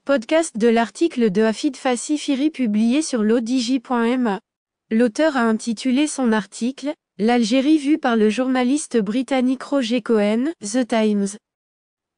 Podcast de l'article de Hafid Fassi Firi publié sur l'odj.ma. L'auteur a intitulé son article « L'Algérie vue par le journaliste britannique Roger Cohen, The Times ».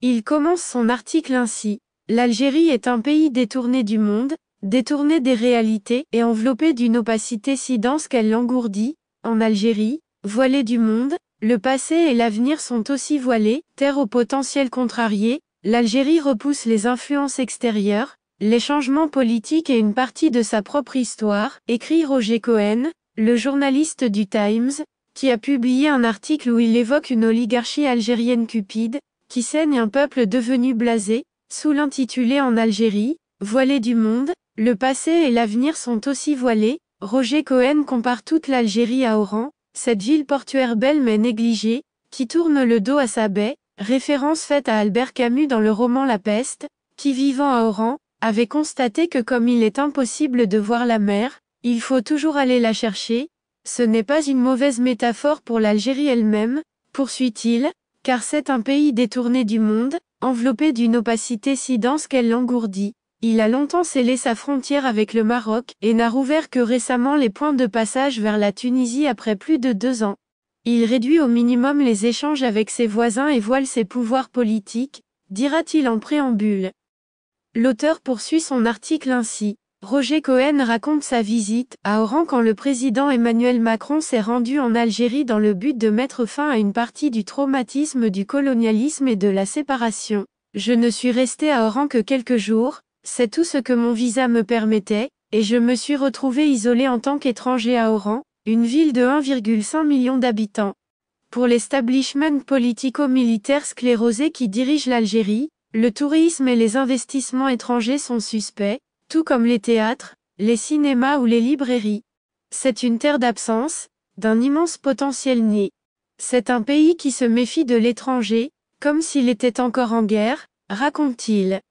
Il commence son article ainsi. L'Algérie est un pays détourné du monde, détourné des réalités et enveloppé d'une opacité si dense qu'elle l'engourdit. En Algérie, voilé du monde, le passé et l'avenir sont aussi voilés, terre au potentiel contrarié. L'Algérie repousse les influences extérieures, les changements politiques et une partie de sa propre histoire, écrit Roger Cohen, le journaliste du Times, qui a publié un article où il évoque une oligarchie algérienne cupide, qui saigne un peuple devenu blasé, sous l'intitulé En Algérie, voilé du monde, le passé et l'avenir sont aussi voilés. Roger Cohen compare toute l'Algérie à Oran, cette ville portuaire belle mais négligée, qui tourne le dos à sa baie, référence faite à Albert Camus dans le roman La Peste, qui vivant à Oran, avait constaté que comme il est impossible de voir la mer, il faut toujours aller la chercher. Ce n'est pas une mauvaise métaphore pour l'Algérie elle-même, poursuit-il, car c'est un pays détourné du monde, enveloppé d'une opacité si dense qu'elle l'engourdit. Il a longtemps scellé sa frontière avec le Maroc et n'a rouvert que récemment les points de passage vers la Tunisie après plus de 2 ans. Il réduit au minimum les échanges avec ses voisins et voile ses pouvoirs politiques, dira-t-il en préambule. L'auteur poursuit son article ainsi. Roger Cohen raconte sa visite à Oran quand le président Emmanuel Macron s'est rendu en Algérie dans le but de mettre fin à une partie du traumatisme du colonialisme et de la séparation. Je ne suis resté à Oran que quelques jours, c'est tout ce que mon visa me permettait, et je me suis retrouvé isolé en tant qu'étranger à Oran, une ville de 1,5 million d'habitants. Pour l'establishment politico-militaire sclérosé qui dirige l'Algérie, le tourisme et les investissements étrangers sont suspects, tout comme les théâtres, les cinémas ou les librairies. C'est une terre d'absence, d'un immense potentiel nié. C'est un pays qui se méfie de l'étranger, comme s'il était encore en guerre, raconte-t-il.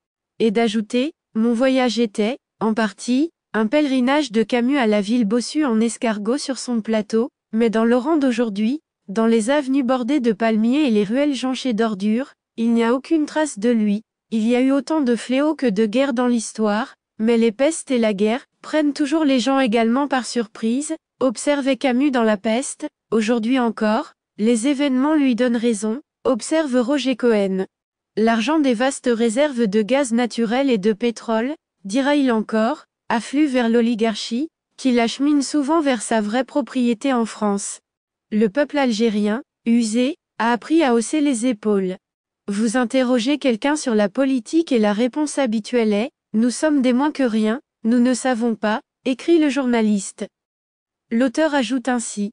Et d'ajouter, mon voyage était, en partie, un pèlerinage de Camus à la ville bossue en escargot sur son plateau, mais dans l'Oran d'aujourd'hui, dans les avenues bordées de palmiers et les ruelles jonchées d'ordures, il n'y a aucune trace de lui. Il y a eu autant de fléaux que de guerres dans l'histoire, mais les pestes et la guerre prennent toujours les gens également par surprise, observait Camus dans La Peste. Aujourd'hui encore, les événements lui donnent raison, observe Roger Cohen. L'argent des vastes réserves de gaz naturel et de pétrole, dira-il encore, afflue vers l'oligarchie, qui l'achemine souvent vers sa vraie propriété en France. Le peuple algérien, usé, a appris à hausser les épaules. Vous interrogez quelqu'un sur la politique et la réponse habituelle est « Nous sommes des moins que rien, nous ne savons pas », écrit le journaliste. L'auteur ajoute ainsi.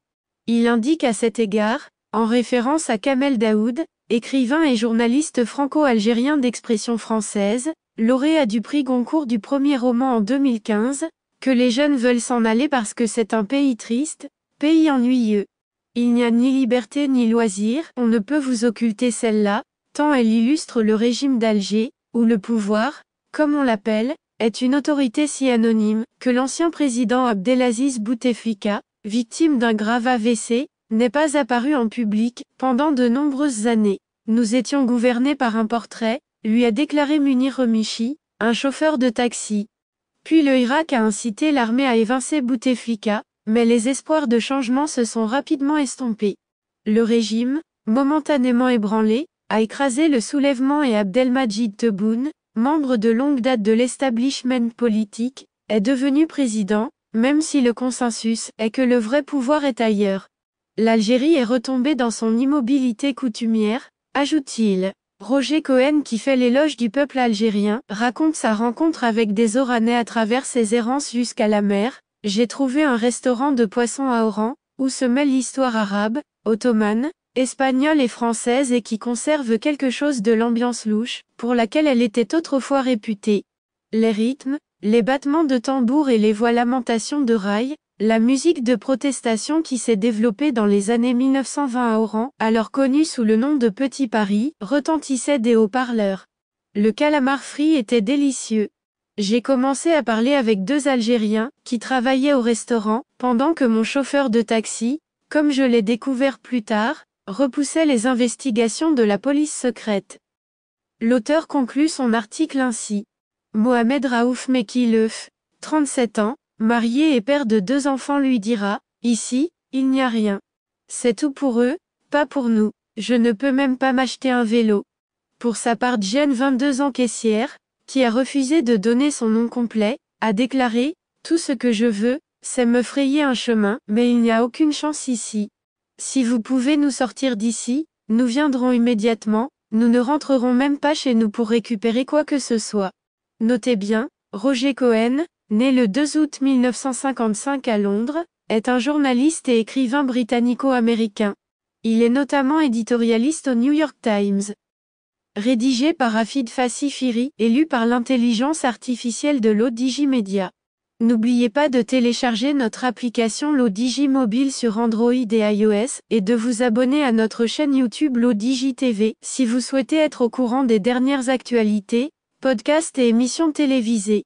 Il indique à cet égard, en référence à Kamel Daoud, écrivain et journaliste franco-algérien d'expression française, lauréat du prix Goncourt du premier roman en 2015, que les jeunes veulent s'en aller parce que c'est un pays triste, pays ennuyeux. Il n'y a ni liberté ni loisir, on ne peut vous occulter celle-là, tant elle illustre le régime d'Alger, où le pouvoir, comme on l'appelle, est une autorité si anonyme, que l'ancien président Abdelaziz Bouteflika, victime d'un grave AVC, n'est pas apparu en public, pendant de nombreuses années. Nous étions gouvernés par un portrait, lui a déclaré Munir Remichi, un chauffeur de taxi. Puis le Irak a incité l'armée à évincer Bouteflika, mais les espoirs de changement se sont rapidement estompés. Le régime, momentanément ébranlé, a écrasé le soulèvement et Abdelmadjid Tebboune, membre de longue date de l'establishment politique, est devenu président, même si le consensus est que le vrai pouvoir est ailleurs. L'Algérie est retombée dans son immobilité coutumière, ajoute-t-il. Roger Cohen qui fait l'éloge du peuple algérien, raconte sa rencontre avec des Oranais à travers ses errances jusqu'à la mer. J'ai trouvé un restaurant de poissons à Oran, où se mêle l'histoire arabe, ottomane, espagnole et française et qui conserve quelque chose de l'ambiance louche, pour laquelle elle était autrefois réputée. Les rythmes, les battements de tambour et les voix lamentations de rail, la musique de protestation qui s'est développée dans les années 1920 à Oran, alors connue sous le nom de Petit Paris, retentissait des haut-parleurs. Le calamar frit était délicieux. J'ai commencé à parler avec 2 Algériens, qui travaillaient au restaurant, pendant que mon chauffeur de taxi, comme je l'ai découvert plus tard, repoussait les investigations de la police secrète. L'auteur conclut son article ainsi. Mohamed Raouf Mekileuf, 37 ans, marié et père de 2 enfants lui dira, ici, il n'y a rien. C'est tout pour eux, pas pour nous. Je ne peux même pas m'acheter un vélo. Pour sa part, Jen, 22 ans, caissière, qui a refusé de donner son nom complet, a déclaré, tout ce que je veux, c'est me frayer un chemin, mais il n'y a aucune chance ici. Si vous pouvez nous sortir d'ici, nous viendrons immédiatement, nous ne rentrerons même pas chez nous pour récupérer quoi que ce soit. Notez bien, Roger Cohen, né le 2 août 1955 à Londres, est un journaliste et écrivain britannico-américain. Il est notamment éditorialiste au New York Times. Rédigé par Rafid Fassi Firi et lu par l'intelligence artificielle de l'Odigi Media. N'oubliez pas de télécharger notre application l'Odigi Mobile sur Android et iOS, et de vous abonner à notre chaîne YouTube l'Odigi TV, si vous souhaitez être au courant des dernières actualités, podcasts et émissions télévisées.